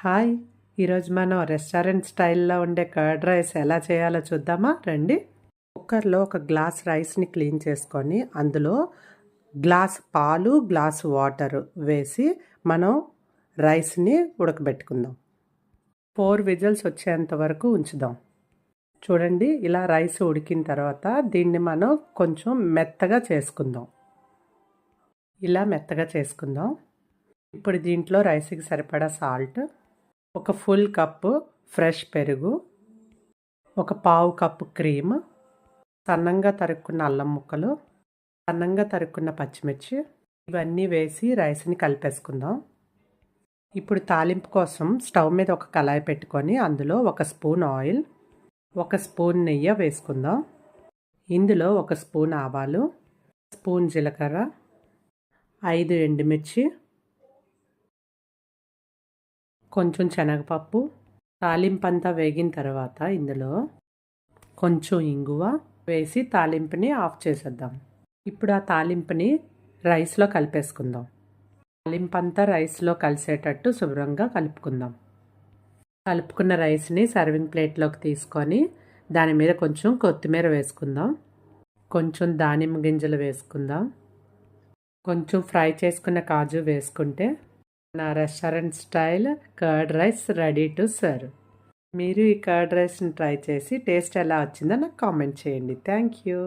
Hi! ఈరోజు మనం restaurant స్టైల్‌లో ఉండే కర్డ్ రైస్ ఎలా చేయాలో చూద్దామా రండి. కుక్కర్‌లో ఒక గ్లాస్ రైస్‌ని క్లీన్ చేసుకొని, అందులో గ్లాస్ పాలు, గ్లాస్ వాటరు వేసి మనం రైస్‌ని ఉడకబెట్టుకుందాం. 4 విజిల్స్ వచ్చేంత వరకు ఉంచుదాం. చూడండి ఇలా రైస్ ఉడికిన తర్వాత దీన్ని మనం కొంచెం మెత్తగా చేసుకుందాం. ఇలా మెత్తగా చేసుకుందాం. ఇప్పుడు దీంట్లో రైస్‌కి సరిపడా సాల్ట్, ఒక ఫుల్ కప్పు ఫ్రెష్ పెరుగు, ఒక పావు కప్పు క్రీమ్, సన్నంగా తరుక్కున్న అల్లం ముక్కలు, సన్నంగా తరుక్కున్న పచ్చిమిర్చి ఇవన్నీ వేసి రైస్ని కలిపేసుకుందాం. ఇప్పుడు తాలింపు కోసం స్టవ్ మీద ఒక కళాయి పెట్టుకొని అందులో ఒక స్పూన్ ఆయిల్, ఒక స్పూన్ నెయ్యి వేసుకుందాం. ఇందులో ఒక స్పూన్ ఆవాలు, స్పూన్ జీలకర్ర, 5 ఎండుమిర్చి, కొంచెం శనగపప్పు. తాలింపంతా వేగిన తర్వాత ఇందులో కొంచెం ఇంగువ వేసి తాలింపుని ఆఫ్ చేసేద్దాం. ఇప్పుడు ఆ తాలింపుని రైస్లో కలిపేసుకుందాం. తాలింపంతా రైస్లో కలిసేటట్టు శుభ్రంగా కలుపుకుందాం. కలుపుకున్న రైస్ని సర్వింగ్ ప్లేట్లోకి తీసుకొని దాని మీద కొంచెం కొత్తిమీర వేసుకుందాం. కొంచెం దానిమ్మ గింజలు వేసుకుందాం. కొంచెం ఫ్రై చేసుకున్న కాజు వేసుకుంటే నా restaurant style curd rice ready to serve. మీరు ఈ కర్డ్ రైస్ని ట్రై చేసి టేస్ట్ ఎలా వచ్చిందో నాకు కామెంట్ చేయండి. Thank you.